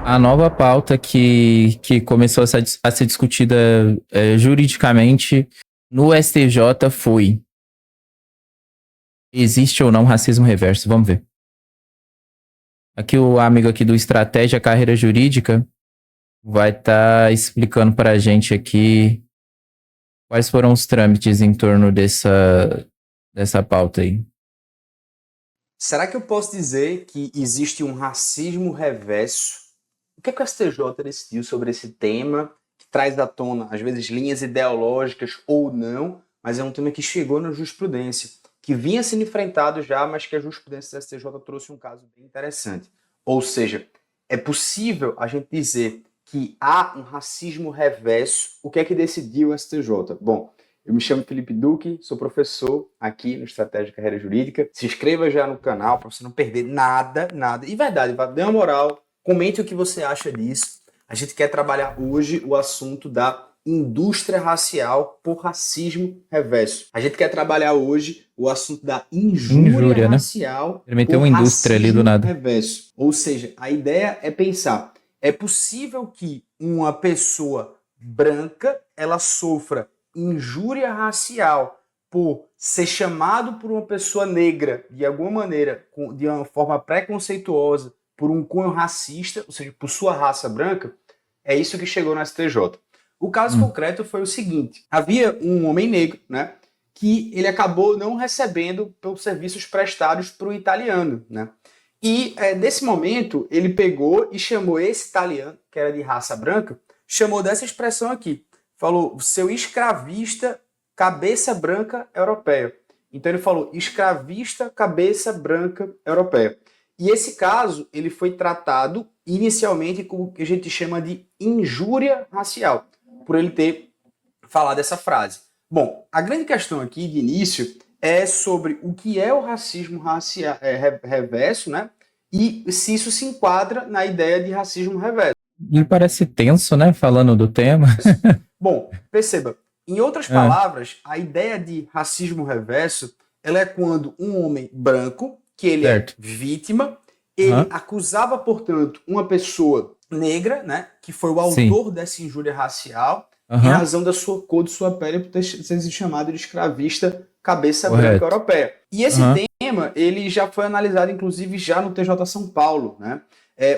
A nova pauta que começou a ser discutida juridicamente no STJ foi: existe ou não racismo reverso? Vamos ver. Aqui o amigo aqui do Estratégia Carreira Jurídica vai estar explicando para a gente aqui quais foram os trâmites em torno dessa pauta aí. Será que eu posso dizer que existe um racismo reverso? O que é que o STJ decidiu sobre esse tema, que traz à tona, às vezes, linhas ideológicas ou não, mas é um tema que chegou na jurisprudência, que vinha sendo enfrentado já, mas que a jurisprudência do STJ trouxe um caso bem interessante. Ou seja, é possível a gente dizer que há um racismo reverso. O que é que decidiu o STJ? Bom, eu me chamo Felipe Duque, sou professor aqui no Estratégia de Carreira Jurídica. Se inscreva já no canal para você não perder nada. E verdade, dê uma moral, comente o que você acha disso. A gente quer trabalhar hoje o assunto da indústria racial por racismo reverso. A gente quer trabalhar hoje o assunto da injúria racial, né? Ele meteu uma indústria ali do nada. Reverso. Ou seja, a ideia é pensar, é possível que uma pessoa branca ela sofra injúria racial por ser chamado por uma pessoa negra de alguma maneira, de uma forma preconceituosa, por um cunho racista, ou seja, por sua raça branca? É isso que chegou no STJ. O caso concreto foi o seguinte: havia um homem negro, né, que ele acabou não recebendo pelos serviços prestados para o italiano, né? E nesse momento ele pegou e chamou esse italiano, que era de raça branca, chamou dessa expressão aqui. Falou, seu escravista, cabeça branca europeia. Então ele falou, escravista, cabeça branca europeia. E esse caso, ele foi tratado inicialmente com o que a gente chama de injúria racial, por ele ter falado essa frase. Bom, a grande questão aqui de início é sobre o que é o racismo racial, reverso, né? E se isso se enquadra na ideia de racismo reverso. Ele parece tenso, né? Falando do tema. Bom, perceba, em outras palavras, a ideia de racismo reverso, ela é quando um homem branco, que ele é vítima, ele acusava, portanto, uma pessoa negra, né, que foi o autor dessa injúria racial, em razão da sua cor, de sua pele, por ter sido chamado de escravista cabeça branca europeia. E esse tema, ele já foi analisado, inclusive, já no TJ São Paulo, né?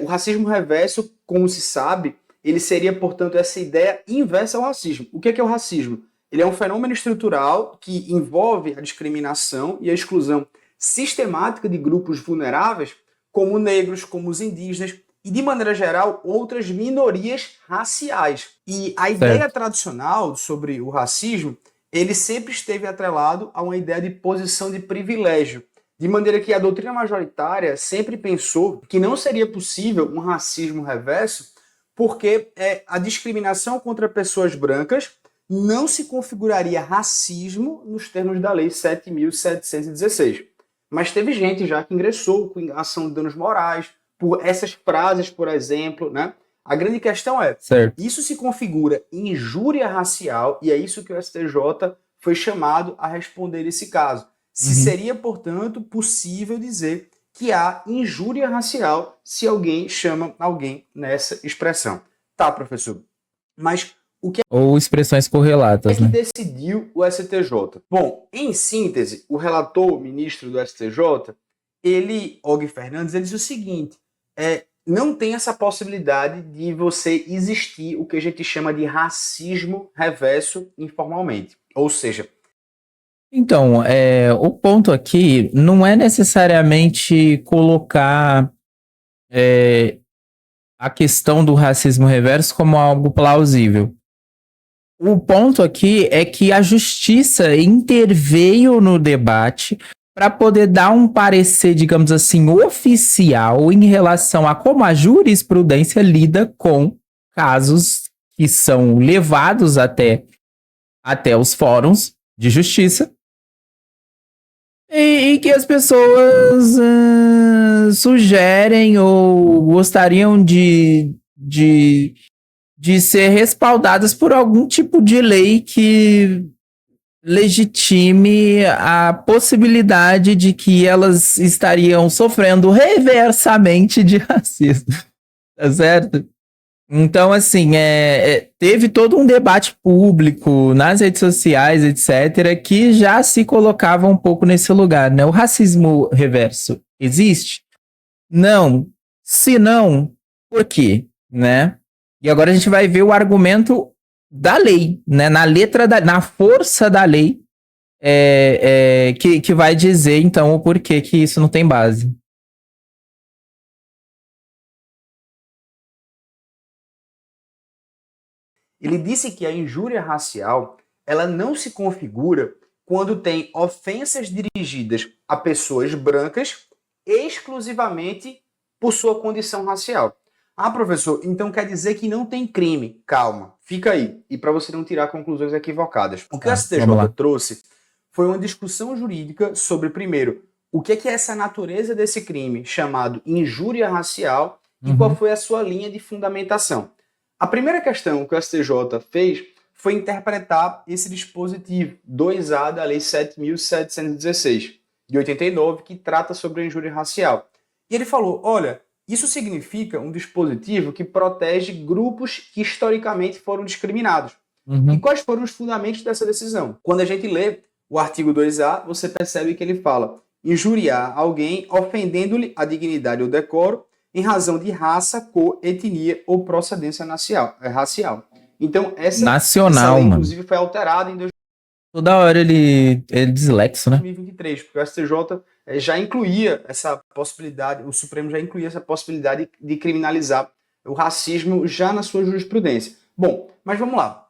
O racismo reverso, como se sabe, ele seria, portanto, essa ideia inversa ao racismo. O que é o racismo? Ele é um fenômeno estrutural que envolve a discriminação e a exclusão sistemática de grupos vulneráveis, como negros, como os indígenas, e, de maneira geral, outras minorias raciais. E a ideia tradicional sobre o racismo, ele sempre esteve atrelado a uma ideia de posição de privilégio, de maneira que a doutrina majoritária sempre pensou que não seria possível um racismo reverso porque a discriminação contra pessoas brancas não se configuraria racismo nos termos da Lei 7.716. Mas teve gente já que ingressou com ação de danos morais, por essas frases, por exemplo, né? A grande questão é, isso se configura injúria racial, e é isso que o STJ foi chamado a responder esse caso. Se seria, portanto, possível dizer que há injúria racial se alguém chama alguém nessa expressão. Tá, professor, mas o que ou expressões correlatas, né? Decidiu o STJ? Bom, em síntese, o relator, o ministro do STJ, Og Fernandes, ele diz o seguinte, não tem essa possibilidade de você existir o que a gente chama de racismo reverso informalmente. Ou seja, então, o ponto aqui não é necessariamente colocar a questão do racismo reverso como algo plausível. O ponto aqui é que a justiça interveio no debate para poder dar um parecer, digamos assim, oficial em relação a como a jurisprudência lida com casos que são levados até os fóruns de justiça e que as pessoas sugerem ou gostariam de ser respaldadas por algum tipo de lei que legitime a possibilidade de que elas estariam sofrendo reversamente de racismo. Tá certo? Então, assim, teve todo um debate público nas redes sociais, etc., que já se colocava um pouco nesse lugar, né? O racismo reverso existe? Não. Se não, por quê? Né? E agora a gente vai ver o argumento da lei, né? Na força da lei, que vai dizer, então, o porquê que isso não tem base. Ele disse que a injúria racial ela não se configura quando tem ofensas dirigidas a pessoas brancas exclusivamente por sua condição racial. Ah, professor, então quer dizer que não tem crime. Calma, fica aí. E para você não tirar conclusões equivocadas. O que o STJ trouxe foi uma discussão jurídica sobre, primeiro, o que é essa natureza desse crime chamado injúria racial e qual foi a sua linha de fundamentação. A primeira questão que o STJ fez foi interpretar esse dispositivo 2A da Lei 7.716, de 89, que trata sobre a injúria racial. E ele falou, olha, isso significa um dispositivo que protege grupos que historicamente foram discriminados. E quais foram os fundamentos dessa decisão? Quando a gente lê o artigo 2A, você percebe que ele fala injuriar alguém ofendendo-lhe a dignidade ou decoro em razão de raça, cor, etnia ou procedência racial. Então, essa lei, inclusive, foi alterada em Toda hora ele é dislexo, né? 2023, porque o STJ já incluía essa possibilidade, o Supremo já incluía essa possibilidade de criminalizar o racismo já na sua jurisprudência. Bom, mas vamos lá.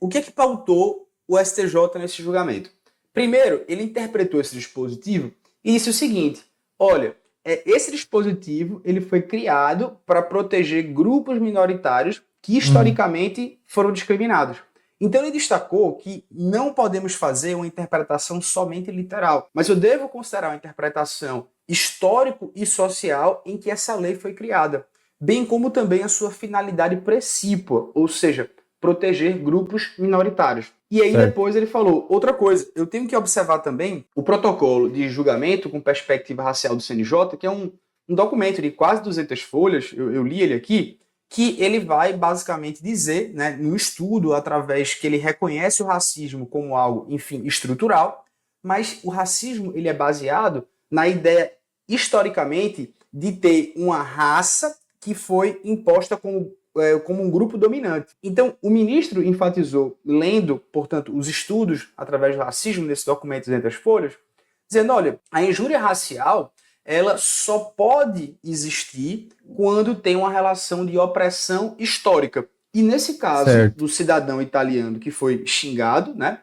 O que pautou o STJ nesse julgamento? Primeiro, ele interpretou esse dispositivo e disse o seguinte, olha, esse dispositivo ele foi criado para proteger grupos minoritários que historicamente foram discriminados. Então ele destacou que não podemos fazer uma interpretação somente literal, mas eu devo considerar uma interpretação histórico e social em que essa lei foi criada, bem como também a sua finalidade precípua, ou seja, proteger grupos minoritários. E aí depois ele falou, outra coisa, eu tenho que observar também o protocolo de julgamento com perspectiva racial do CNJ, que é um documento de quase 200 folhas, eu li ele aqui, que ele vai basicamente dizer, né, no estudo, através que ele reconhece o racismo como algo, enfim, estrutural, mas o racismo ele é baseado na ideia, historicamente, de ter uma raça que foi imposta como um grupo dominante. Então, o ministro enfatizou, lendo, portanto, os estudos através do racismo nesse documento entre as folhas, dizendo, olha, a injúria racial ela só pode existir quando tem uma relação de opressão histórica. E nesse caso do cidadão italiano que foi xingado, né,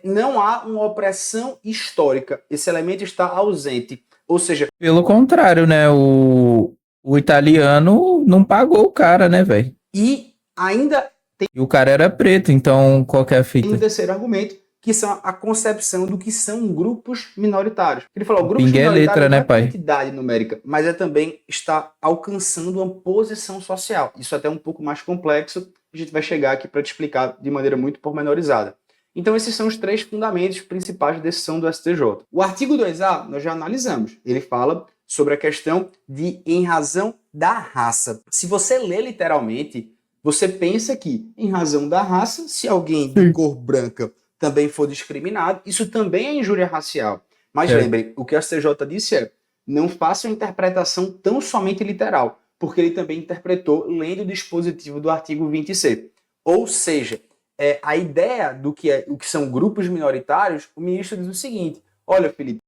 não há uma opressão histórica. Esse elemento está ausente. Ou seja... Pelo contrário, né? O italiano não pagou o cara, né, velho? E ainda tem... E o cara era preto, então qual que é a fita? Tem um terceiro argumento, que são a concepção do que são grupos minoritários. Ele falou, grupos minoritários não é quantidade numérica, mas também está alcançando uma posição social. Isso até é um pouco mais complexo, a gente vai chegar aqui para te explicar de maneira muito pormenorizada. Então esses são os 3 fundamentos principais da decisão do STJ. O artigo 2A nós já analisamos. Ele fala sobre a questão de em razão da raça. Se você lê literalmente, você pensa que em razão da raça, se alguém de cor branca também for discriminado, isso também é injúria racial. Mas lembrem, o que o STJ disse não faça uma interpretação tão somente literal, porque ele também interpretou lendo o dispositivo do artigo 20C. Ou seja, a ideia do que são grupos minoritários, o ministro diz o seguinte, olha, Felipe,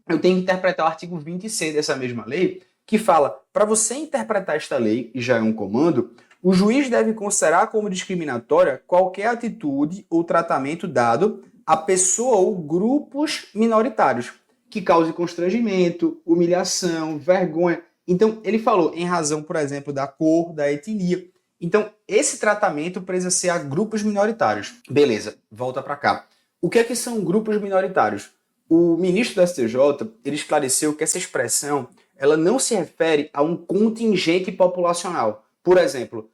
eu tenho que interpretar o artigo 20C dessa mesma lei, que fala, para você interpretar esta lei, e já é um comando, o juiz deve considerar como discriminatória qualquer atitude ou tratamento dado a pessoa ou grupos minoritários que cause constrangimento, humilhação, vergonha. Então, ele falou em razão, por exemplo, da cor, da etnia. Então, esse tratamento precisa ser a grupos minoritários. Beleza, volta para cá. O que são grupos minoritários? O ministro do STJ, ele esclareceu que essa expressão ela não se refere a um contingente populacional. Por exemplo,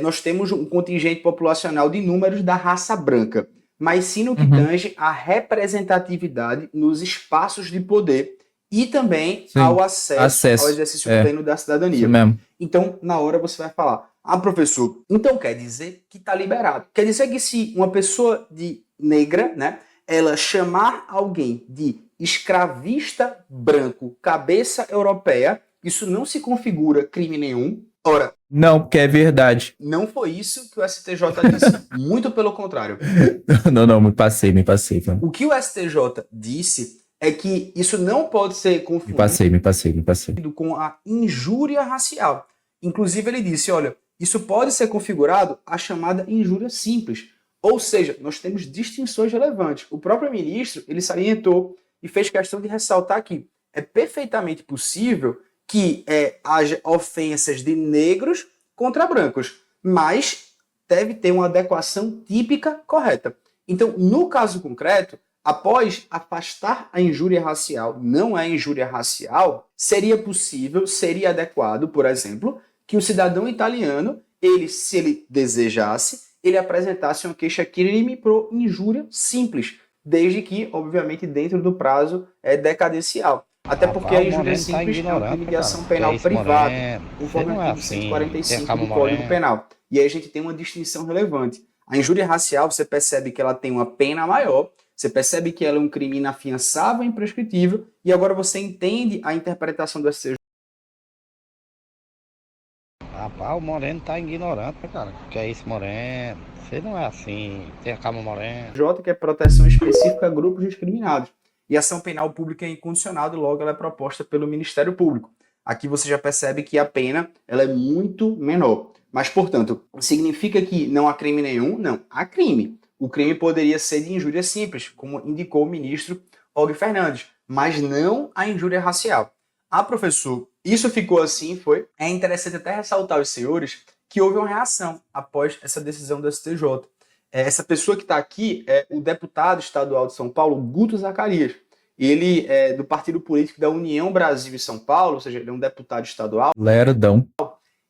nós temos um contingente populacional de números da raça branca, mas sim no que tange a representatividade nos espaços de poder e também Sim, ao acesso ao acesso. exercício É, pleno da cidadania. isso mesmo. Então, na hora você vai falar, professor, então quer dizer que está liberado. Quer dizer que se uma pessoa negra, né, ela chamar alguém de escravista branco, cabeça europeia, isso não se configura crime nenhum. Ora, Não, porque é verdade. não foi isso que o STJ disse. Muito pelo contrário. Não, me passei. Mano. O que o STJ disse é que isso não pode ser confundido Me passei. com a injúria racial. Inclusive, ele disse, olha, isso pode ser configurado a chamada injúria simples. Ou seja, nós temos distinções relevantes. O próprio ministro, ele salientou e fez questão de ressaltar que é perfeitamente possível que haja ofensas de negros contra brancos, mas deve ter uma adequação típica correta. Então, no caso concreto, após afastar a injúria racial, não é injúria racial, seria possível, seria adequado, por exemplo, que o cidadão italiano, se ele desejasse, ele apresentasse uma queixa-crime por injúria simples, desde que, obviamente, dentro do prazo decadencial. Até porque a injúria simples é um crime de ação penal privada, conforme o artigo 145 do Código Penal. E aí a gente tem uma distinção relevante. A injúria racial, você percebe que ela tem uma pena maior, você percebe que ela é um crime inafiançável e imprescritível, e agora você entende a interpretação do STJ. Rapaz, o Moreno tá ignorante, cara. Que é isso, Moreno? Você não é assim. Tem a calma, Moreno. J, que é proteção específica a grupos discriminados. E ação penal pública é incondicionada, logo ela é proposta pelo Ministério Público. Aqui você já percebe que a pena ela é muito menor. Mas, portanto, significa que não há crime nenhum? Não, há crime. O crime poderia ser de injúria simples, como indicou o ministro Og Fernandes, mas não a injúria racial. Professor, isso ficou assim, foi? É interessante até ressaltar aos senhores que houve uma reação após essa decisão do STJ. Essa pessoa que está aqui é o deputado estadual de São Paulo, Guto Zacarias. Ele é do partido político da União Brasil e São Paulo, ou seja, ele é um deputado estadual. Lerdão.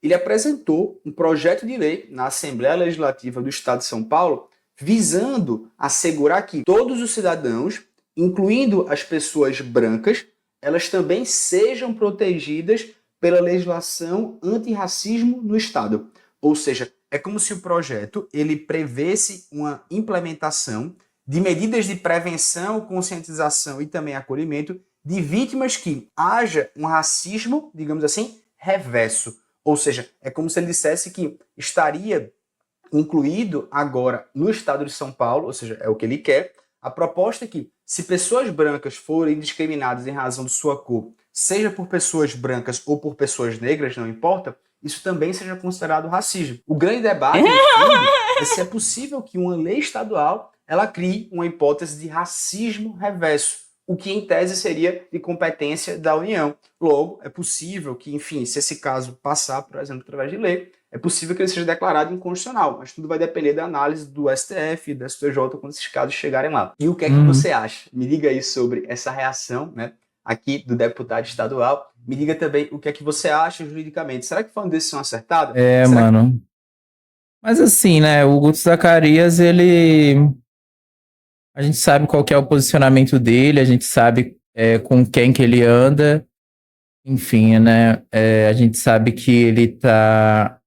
Ele apresentou um projeto de lei na Assembleia Legislativa do Estado de São Paulo, visando assegurar que todos os cidadãos, incluindo as pessoas brancas, elas também sejam protegidas pela legislação antirracismo no Estado. Ou seja, é como se o projeto ele prevesse uma implementação de medidas de prevenção, conscientização e também acolhimento de vítimas que haja um racismo, digamos assim, reverso. Ou seja, é como se ele dissesse que estaria incluído agora no Estado de São Paulo, ou seja, é o que ele quer, a proposta é que se pessoas brancas forem discriminadas em razão de sua cor, seja por pessoas brancas ou por pessoas negras, não importa, isso também seja considerado racismo. O grande debate, no fundo, é se é possível que uma lei estadual ela crie uma hipótese de racismo reverso, o que em tese seria de competência da União. Logo, é possível que, enfim, se esse caso passar, por exemplo, através de lei, é possível que ele seja declarado inconstitucional, mas tudo vai depender da análise do STF e do STJ quando esses casos chegarem lá. E o que é que você acha? Me diga aí sobre essa reação, né, aqui do deputado estadual. Me diga também o que é que você acha juridicamente. Será que foi uma decisão acertada? Mano. Mas assim, né, o Guto Zacarias, a gente sabe qual que é o posicionamento dele, a gente sabe com quem que ele anda, enfim, né, a gente sabe que ele tá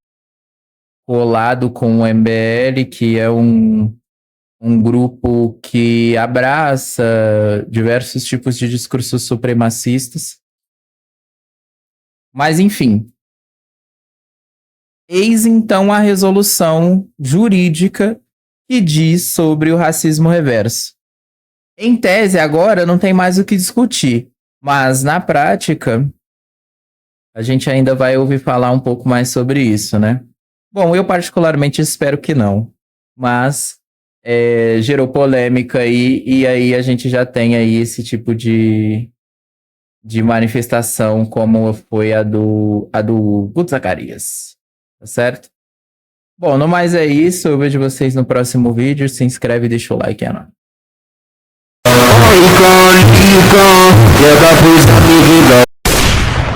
colado com o MBL, que é um grupo que abraça diversos tipos de discursos supremacistas. Mas, enfim, eis então a resolução jurídica que diz sobre o racismo reverso. Em tese, agora não tem mais o que discutir, mas na prática, a gente ainda vai ouvir falar um pouco mais sobre isso, né? Bom, eu particularmente espero que não, mas gerou polêmica aí, e aí a gente já tem aí esse tipo de manifestação como foi a do Guto Zacarias, tá certo? Bom, no mais é isso, eu vejo vocês no próximo vídeo, se inscreve e deixa o like, é nóis.